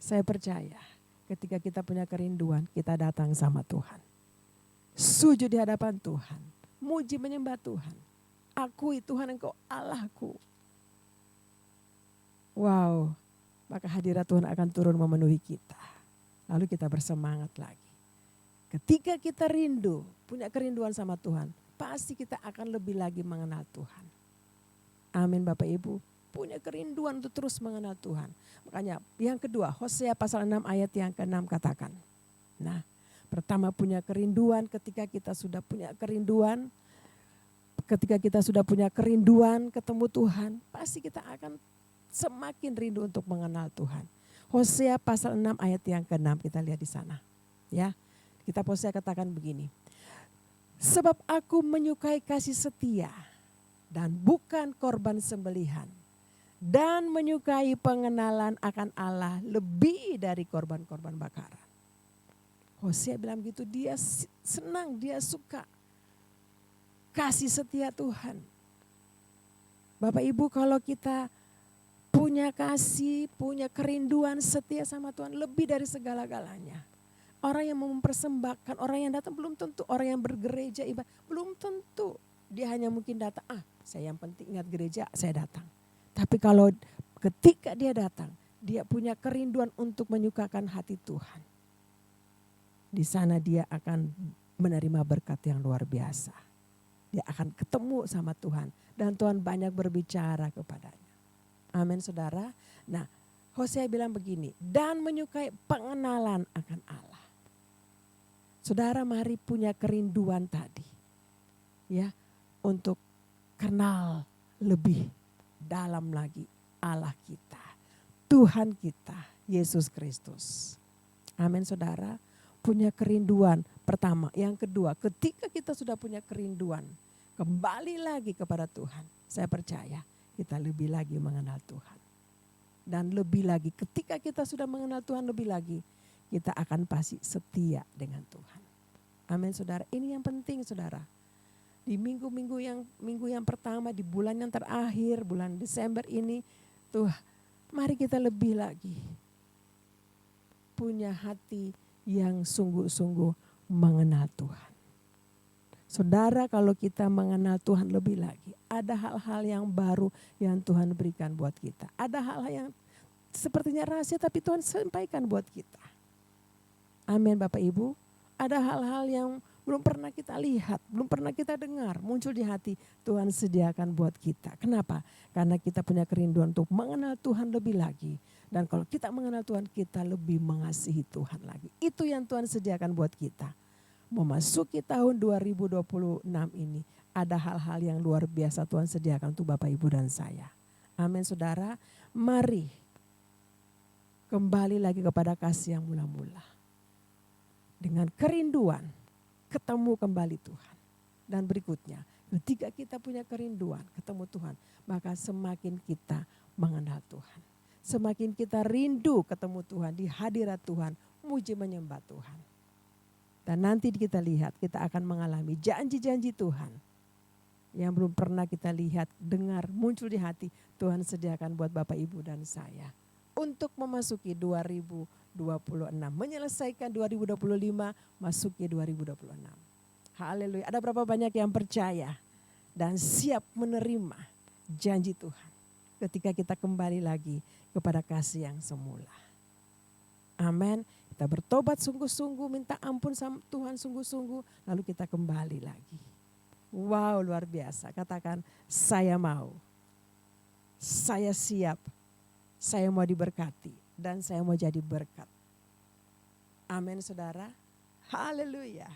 S1: Saya percaya ketika kita punya kerinduan kita datang sama Tuhan. Sujud di hadapan Tuhan. Muji menyembah Tuhan. Akui Tuhan Engkau Allahku. Wow. Maka hadirat Tuhan akan turun memenuhi kita. Lalu kita bersemangat lagi. Ketika kita rindu, punya kerinduan sama Tuhan. Pasti kita akan lebih lagi mengenal Tuhan. Amin Bapak Ibu. Punya kerinduan untuk terus mengenal Tuhan. Makanya yang kedua, Hosea pasal 6 ayat yang ke-6 katakan. Nah, pertama punya kerinduan, ketika kita sudah punya kerinduan. Ketika kita sudah punya kerinduan ketemu Tuhan. Pasti kita akan semakin rindu untuk mengenal Tuhan. Hosea pasal 6 ayat yang ke-6 kita lihat di sana. Ya, kita Hosea katakan begini. Sebab aku menyukai kasih setia dan bukan korban sembelihan. Dan menyukai pengenalan akan Allah lebih dari korban-korban bakaran. Hosea bilang gitu, dia senang, dia suka kasih setia Tuhan. Bapak Ibu kalau kita punya kasih, punya kerinduan setia sama Tuhan lebih dari segala-galanya. Orang yang mempersembahkan, orang yang datang belum tentu, orang yang bergereja ibadah belum tentu. Dia hanya mungkin datang, saya yang penting ingat gereja, saya datang. Tapi kalau ketika dia datang, dia punya kerinduan untuk menyukakan hati Tuhan. Di sana dia akan menerima berkat yang luar biasa. Dia akan ketemu sama Tuhan dan Tuhan banyak berbicara kepadanya. Amin saudara. Nah, Hosea bilang begini, dan menyukai pengenalan akan Allah. Saudara mari punya kerinduan tadi. Ya, untuk kenal lebih dalam lagi Allah kita. Tuhan kita, Yesus Kristus. Amin saudara. Punya kerinduan pertama. Yang kedua, ketika kita sudah punya kerinduan, kembali lagi kepada Tuhan. Saya percaya kita lebih lagi mengenal Tuhan. Dan lebih lagi ketika kita sudah mengenal Tuhan lebih lagi, kita akan pasti setia dengan Tuhan. Amin saudara. Ini yang penting saudara. Di minggu yang pertama, di bulan yang terakhir, bulan Desember ini, mari kita lebih lagi punya hati yang sungguh-sungguh mengenal Tuhan. Saudara, kalau kita mengenal Tuhan lebih lagi, ada hal-hal yang baru yang Tuhan berikan buat kita. Ada hal-hal yang sepertinya rahasia tapi Tuhan sampaikan buat kita. Amin Bapak Ibu. Ada hal-hal yang belum pernah kita lihat, belum pernah kita dengar, muncul di hati, Tuhan sediakan buat kita. Kenapa? Karena kita punya kerinduan untuk mengenal Tuhan lebih lagi. Dan kalau kita mengenal Tuhan, kita lebih mengasihi Tuhan lagi. Itu yang Tuhan sediakan buat kita. Memasuki tahun 2026 ini, ada hal-hal yang luar biasa Tuhan sediakan untuk Bapak, Ibu, dan saya. Amin, saudara. Mari kembali lagi kepada kasih yang mula-mula. Dengan kerinduan, ketemu kembali Tuhan. Dan berikutnya, ketika kita punya kerinduan ketemu Tuhan, maka semakin kita mengenal Tuhan. Semakin kita rindu ketemu Tuhan, di hadirat Tuhan, muji menyembah Tuhan. Dan nanti kita lihat, kita akan mengalami janji-janji Tuhan yang belum pernah kita lihat, dengar, muncul di hati. Tuhan sediakan buat Bapak, Ibu, dan saya. Untuk memasuki 2026, menyelesaikan 2025, masuki 2026. Haleluya. Ada berapa banyak yang percaya dan siap menerima janji Tuhan ketika kita kembali lagi kepada kasih yang semula. Amin. Kita bertobat sungguh-sungguh, minta ampun sama Tuhan sungguh-sungguh, lalu kita kembali lagi. Wow, luar biasa. Katakan, saya mau. Saya siap. Saya mau diberkati dan saya mau jadi berkat. Amin, saudara. Haleluya.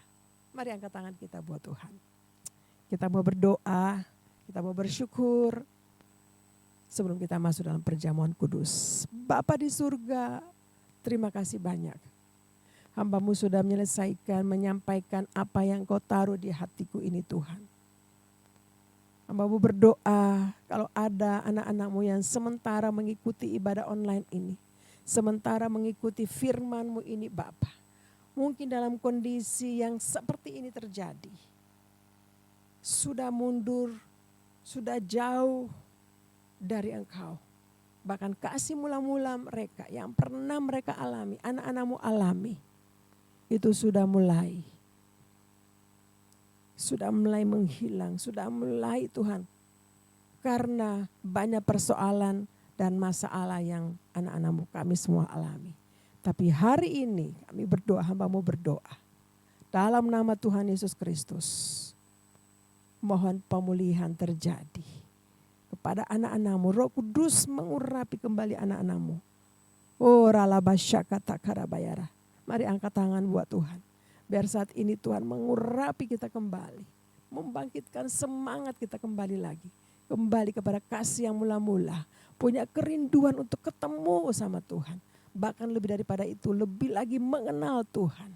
S1: Mari angkat tangan kita buat Tuhan. Kita mau berdoa, kita mau bersyukur. Sebelum kita masuk dalam perjamuan kudus. Bapa di surga, terima kasih banyak. Hamba-Mu sudah menyelesaikan, menyampaikan apa yang Kau taruh di hatiku ini Tuhan. Hamba-Mu berdoa kalau ada anak-anak-Mu yang sementara mengikuti ibadah online ini. Sementara mengikuti firman-Mu ini Bapa. Mungkin dalam kondisi yang seperti ini terjadi. Sudah mundur, sudah jauh dari Engkau. Bahkan kasih mula-mula mereka yang pernah mereka alami, anak-anak-Mu alami. Itu sudah mulai menghilang, sudah mulai Tuhan. Karena banyak persoalan dan masalah yang anak-anak-Mu kami semua alami. Tapi hari ini kami berdoa, hamba-Mu berdoa. Dalam nama Tuhan Yesus Kristus, mohon pemulihan terjadi. Kepada anak-anak-Mu, Roh Kudus mengurapi kembali anak-anak-Mu. Oh ralabasyakata karabayara. Mari angkat tangan buat Tuhan. Biar saat ini Tuhan mengurapi kita kembali. Membangkitkan semangat kita kembali lagi. Kembali kepada kasih yang mula-mula. Punya kerinduan untuk ketemu sama Tuhan. Bahkan lebih daripada itu, lebih lagi mengenal Tuhan.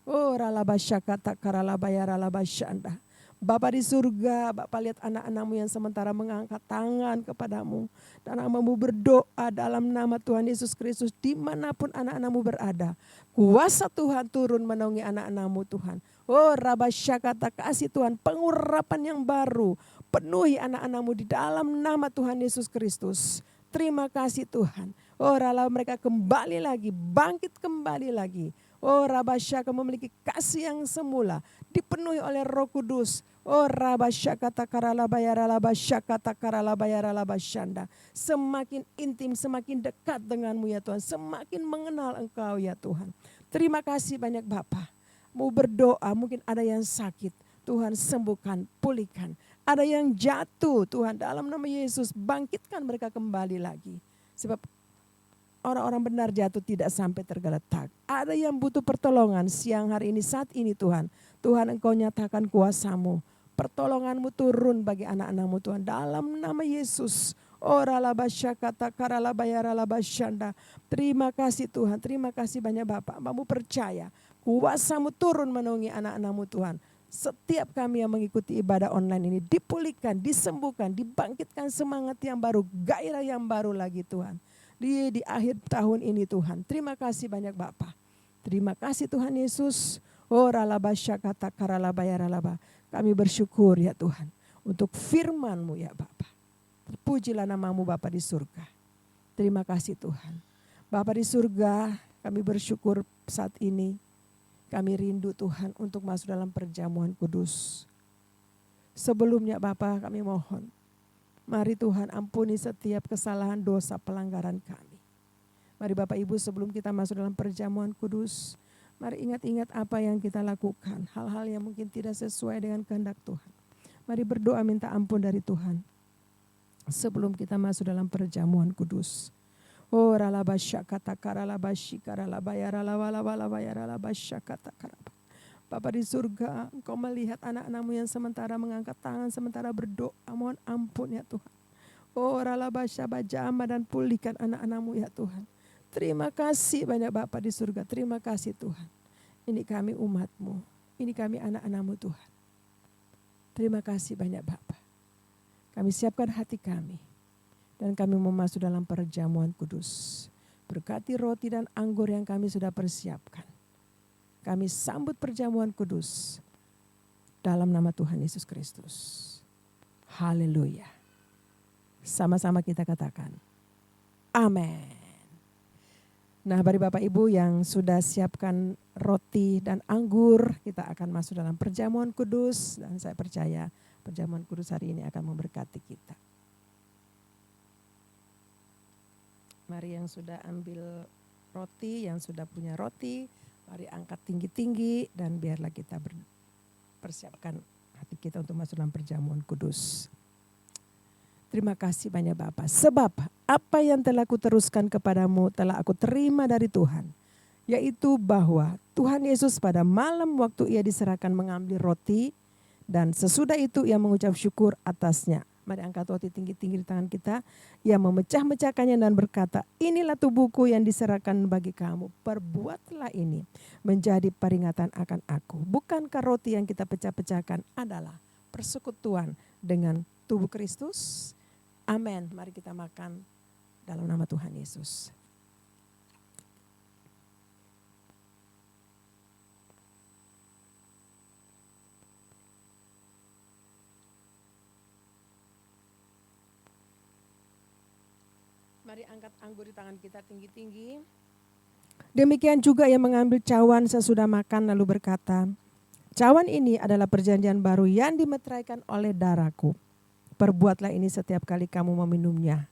S1: Oh ralabasyakata karalabayara labasyanda. Bapa di surga, Bapa lihat anak-anak-Mu yang sementara mengangkat tangan kepadamu. Dan hamba-Mu berdoa dalam nama Tuhan Yesus Kristus dimanapun anak-anak-Mu berada. Kuasa Tuhan turun menaungi anak-anak-Mu Tuhan. Oh rabasyakata kasih Tuhan, pengurapan yang baru. Penuhi anak-anak-Mu di dalam nama Tuhan Yesus Kristus. Terima kasih Tuhan. Oh rala mereka kembali lagi, bangkit kembali lagi. Oh Rabasyaka memiliki kasih yang semula. Dipenuhi oleh Roh Kudus. Oh Rabasyakata karalabayara labasyakata karalabayara labasyanda. Semakin intim, semakin dekat denganmu ya Tuhan. Semakin mengenal Engkau ya Tuhan. Terima kasih banyak Bapa. Mau berdoa, mungkin ada yang sakit. Tuhan sembuhkan, pulihkan. Ada yang jatuh Tuhan dalam nama Yesus. Bangkitkan mereka kembali lagi. Sebab orang-orang benar jatuh tidak sampai tergeletak. Ada yang butuh pertolongan siang hari ini, saat ini Tuhan. Tuhan Engkau nyatakan kuasa-Mu. Pertolongan-Mu turun bagi anak-anak-Mu Tuhan. Dalam nama Yesus. Oralabasyakata karalabayaralabasyanda. Terima kasih Tuhan. Terima kasih banyak Bapak. Kamu percaya kuasa-Mu turun menaungi anak-anak-Mu Tuhan. Setiap kami yang mengikuti ibadah online ini dipulihkan, disembuhkan, dibangkitkan semangat yang baru, gairah yang baru lagi Tuhan. Di akhir tahun ini Tuhan. Terima kasih banyak Bapa. Terima kasih Tuhan Yesus. Oh ralabasyakata karalabayaralaba. Kami bersyukur ya Tuhan. Untuk firman-Mu ya Bapa. Terpujilah nama-Mu Bapa di surga. Terima kasih Tuhan. Bapa di surga, kami bersyukur saat ini. Kami rindu Tuhan untuk masuk dalam perjamuan kudus. Sebelumnya Bapa kami mohon. Mari Tuhan ampuni setiap kesalahan, dosa, pelanggaran kami. Mari Bapak Ibu sebelum kita masuk dalam perjamuan kudus. Mari ingat-ingat apa yang kita lakukan, hal-hal yang mungkin tidak sesuai dengan kehendak Tuhan. Mari berdoa minta ampun dari Tuhan sebelum kita masuk dalam perjamuan kudus. Oh ralabasya kata karalabashi karalabaya ralabalabaya ralabasya kata karaba. Bapa di surga, Engkau melihat anak-anak-Mu yang sementara mengangkat tangan, sementara berdoa, mohon ampun ya Tuhan. Oh ralabasya bajama dan pulihkan anak-anak-Mu ya Tuhan. Terima kasih banyak Bapa di surga, terima kasih Tuhan. Ini kami umat-Mu, ini kami anak-anak-Mu Tuhan. Terima kasih banyak Bapa. Kami siapkan hati kami dan kami mau masuk dalam perjamuan kudus. Berkati roti dan anggur yang kami sudah persiapkan. Kami sambut perjamuan kudus dalam nama Tuhan Yesus Kristus. Haleluya. Sama-sama kita katakan, amin. Nah, bagi Bapak Ibu yang sudah siapkan roti dan anggur, kita akan masuk dalam perjamuan kudus dan saya percaya perjamuan kudus hari ini akan memberkati kita. Mari yang sudah ambil roti, yang sudah punya roti, mari angkat tinggi-tinggi dan biarlah kita persiapkan hati kita untuk masuk dalam perjamuan kudus. Terima kasih banyak Bapa, sebab apa yang telah kuteruskan kepadamu telah aku terima dari Tuhan. Yaitu bahwa Tuhan Yesus pada malam waktu ia diserahkan mengambil roti dan sesudah itu ia mengucap syukur atasnya. Mari angkat roti tinggi-tinggi di tangan kita. Ia memecah-mecahkannya dan berkata, inilah tubuhku yang diserahkan bagi kamu. Perbuatlah ini menjadi peringatan akan aku. Bukankah roti yang kita pecah-pecahkan adalah persekutuan dengan tubuh Kristus? Amin. Mari kita makan dalam nama Tuhan Yesus. Mari angkat anggur di tangan kita tinggi-tinggi. Demikian juga ia mengambil cawan sesudah makan lalu berkata, cawan ini adalah perjanjian baru yang dimeteraikan oleh darahku. Perbuatlah ini setiap kali kamu meminumnya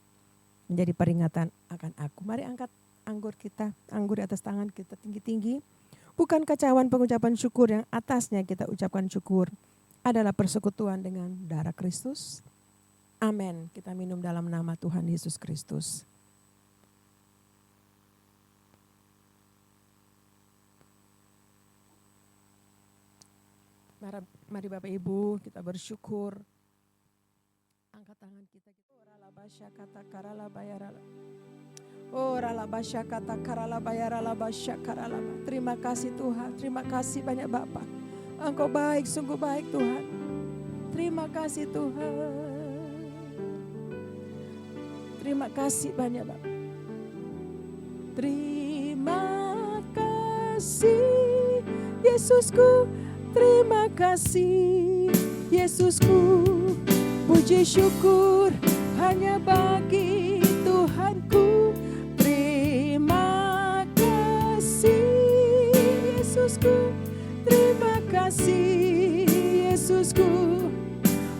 S1: menjadi peringatan akan aku. Mari angkat anggur kita, anggur di atas tangan kita tinggi-tinggi. Bukankah cawan pengucapan syukur yang atasnya kita ucapkan syukur adalah persekutuan dengan darah Kristus? Amin. Kita minum dalam nama Tuhan Yesus Kristus. Mari Bapak Ibu kita bersyukur. Angkat tangan kita. Ralabasya kata karalabaya ralabaya. Oh ralabasya kata karalabaya ralabasya karalabaya. Terima kasih Tuhan, terima kasih banyak Bapa. Engkau baik, sungguh baik Tuhan. Terima kasih Tuhan. Terima kasih banyak Bapa. Terima kasih Yesusku, terima kasih Yesusku. Puji syukur hanya bagi Tuhanku. Terima kasih Yesusku, terima kasih Yesusku.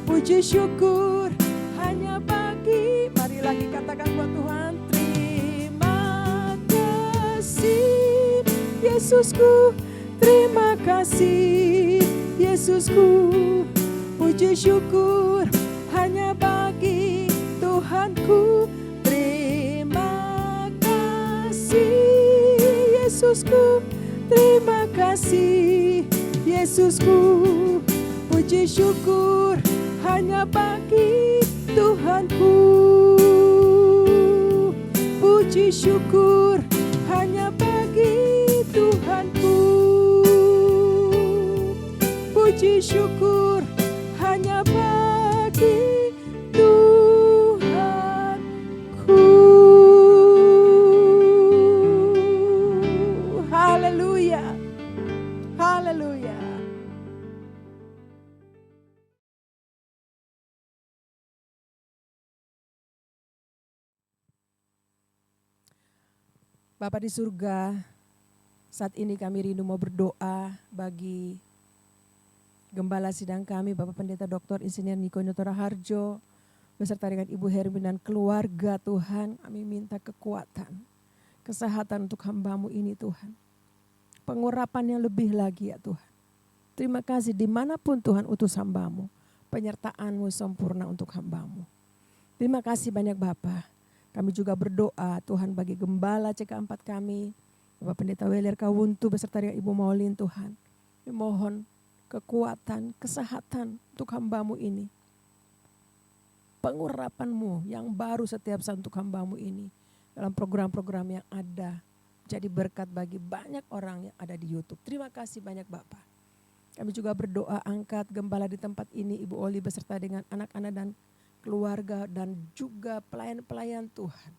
S1: Puji syukur hanya bagi, mari lagi katakan buat Tuhan. Terima kasih Yesusku, terima kasih Yesusku. Puji syukur hanya bagi Tuhanku. Terima kasih Yesusku, terima kasih Yesusku. Puji syukur hanya bagi Tuhanku. Puji syukur hanya bagi Tuhanku. Puji syukur hanya bagi Tuhanku. Haleluya. Haleluya. Bapa di surga, saat ini kami rindu mau berdoa bagi Gembala sidang kami, Bapak Pendeta Dr. Insinyur Niko Nyotora Harjo, beserta dengan Ibu Hermin dan keluarga Tuhan, kami minta kekuatan, kesehatan untuk hamba-Mu ini Tuhan. pengurapan yang lebih lagi ya Tuhan. Terima kasih dimanapun Tuhan utus hamba-Mu, penyertaan-Mu sempurna untuk hamba-Mu. Terima kasih banyak Bapa. Kami juga berdoa Tuhan bagi gembala CK4 kami, Bapak Pendeta Weler Kawuntu beserta dengan Ibu Maulin Tuhan. Mohon kekuatan, kesehatan untuk hamba-Mu ini. Pengurapan-Mu yang baru setiap saat untuk hamba-Mu ini. Dalam program-program yang ada. Jadi berkat bagi banyak orang yang ada di YouTube. Terima kasih banyak Bapak. Kami juga berdoa angkat gembala di tempat ini Ibu Oli beserta dengan anak-anak dan keluarga dan juga pelayan-pelayan Tuhan.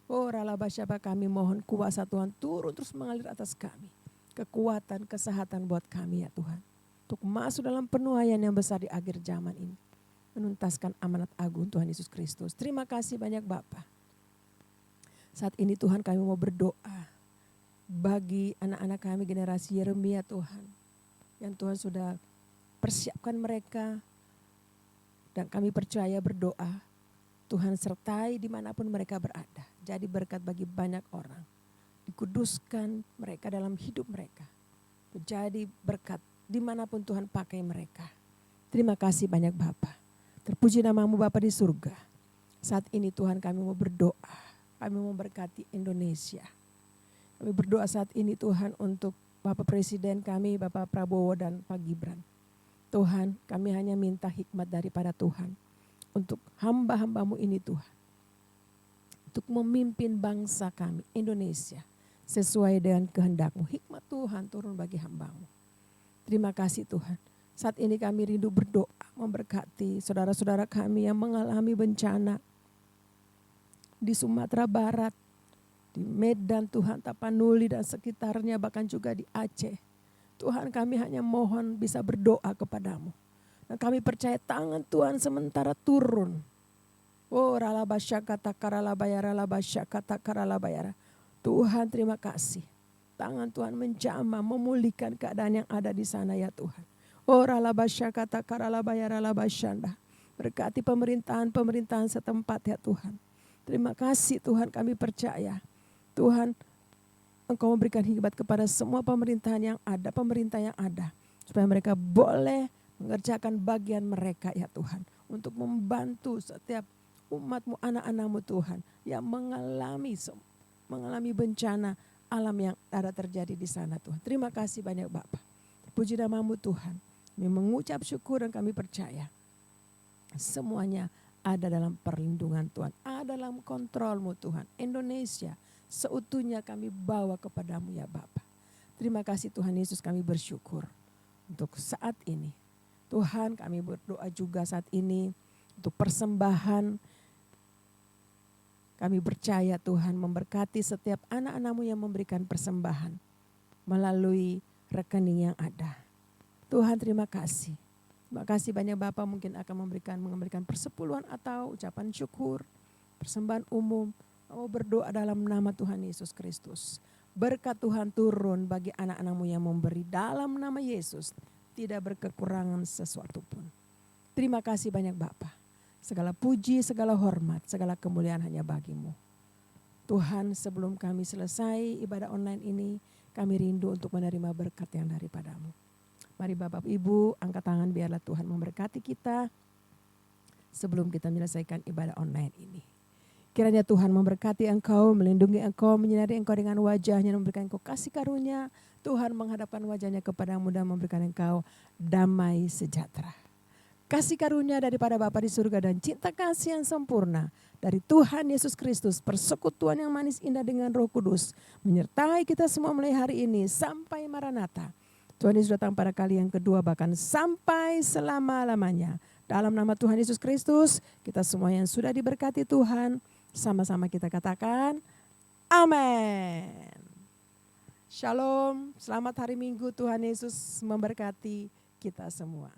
S1: Oh Ralabasyaba kami mohon kuasa Tuhan turun terus mengalir atas kami. Kekuatan, kesehatan buat kami ya Tuhan. Untuk masuk dalam penuaian yang besar di akhir zaman ini. Menuntaskan amanat agung Tuhan Yesus Kristus. Terima kasih banyak Bapa. Saat ini Tuhan kami mau berdoa. Bagi anak-anak kami generasi Yeremia Tuhan. Yang Tuhan sudah persiapkan mereka. Dan kami percaya berdoa, Tuhan sertai dimanapun mereka berada. Jadi berkat bagi banyak orang. Dikuduskan mereka dalam hidup mereka. Menjadi berkat dimanapun Tuhan pakai mereka. Terima kasih banyak Bapa. Terpuji namamu Bapa di surga. Saat ini Tuhan kami mau berdoa. Kami mau berkati Indonesia. Kami berdoa saat ini Tuhan untuk Bapak Presiden kami, Bapak Prabowo dan Pak Gibran. Tuhan, kami hanya minta hikmat daripada Tuhan untuk hamba-hamba-Mu ini Tuhan. Untuk memimpin bangsa kami, Indonesia, sesuai dengan kehendak-Mu. Hikmat Tuhan turun bagi hamba-Mu. Terima kasih Tuhan. Saat ini kami rindu berdoa, memberkati saudara-saudara kami yang mengalami bencana di Sumatera Barat, di Medan Tuhan, Tapanuli dan sekitarnya, bahkan juga di Aceh. Tuhan kami hanya mohon bisa berdoa kepadamu. Dan kami percaya tangan Tuhan sementara turun. Oh ralabasyakata karalabayara labasyakata karalabayara. Tuhan terima kasih. Tangan Tuhan menjamah memulihkan keadaan yang ada di sana ya Tuhan. Oh ralabasyakata karalabayara labasyanda. Berkati pemerintahan setempat ya Tuhan. Terima kasih Tuhan kami percaya. Tuhan Engkau memberikan hikmat kepada semua pemerintah yang ada. Supaya mereka boleh mengerjakan bagian mereka ya Tuhan. Untuk membantu setiap umat-Mu, anak-anak-Mu Tuhan. Yang mengalami bencana alam yang ada terjadi di sana Tuhan. Terima kasih banyak Bapa. Puji namamu Tuhan. Kami mengucap syukur dan kami percaya. Semuanya ada dalam perlindungan Tuhan. Ada dalam kontrol-Mu Tuhan. Indonesia seutuhnya kami bawa kepadamu ya Bapa. Terima kasih Tuhan Yesus kami bersyukur untuk saat ini. Tuhan kami berdoa juga saat ini untuk persembahan. Kami percaya Tuhan memberkati setiap anak-anak-Mu yang memberikan persembahan melalui rekening yang ada. Tuhan terima kasih. Terima kasih banyak Bapak mungkin akan memberikan persepuluhan atau ucapan syukur, persembahan umum. Mau berdoa dalam nama Tuhan Yesus Kristus. Berkat Tuhan turun bagi anak-anak-Mu yang memberi dalam nama Yesus. Tidak berkekurangan sesuatu pun. Terima kasih banyak Bapa. Segala puji, segala hormat, segala kemuliaan hanya bagi-Mu. Tuhan sebelum kami selesai ibadah online ini, kami rindu untuk menerima berkat yang daripada-Mu. Mari Bapak Ibu angkat tangan biarlah Tuhan memberkati kita sebelum kita menyelesaikan ibadah online ini. Kiranya Tuhan memberkati engkau, melindungi engkau, menyinari engkau dengan wajahnya, memberikan engkau kasih karunia. Tuhan menghadapkan wajahnya kepadamu dan memberikan engkau damai sejahtera. Kasih karunia daripada Bapa di surga dan cinta kasih yang sempurna dari Tuhan Yesus Kristus, persekutuan yang manis indah dengan Roh Kudus, menyertai kita semua mulai hari ini sampai Maranatha. Tuhan Yesus datang pada kali yang kedua bahkan sampai selama-lamanya. Dalam nama Tuhan Yesus Kristus, kita semua yang sudah diberkati Tuhan, sama-sama kita katakan, amin. Shalom, selamat hari Minggu, Tuhan Yesus memberkati kita semua.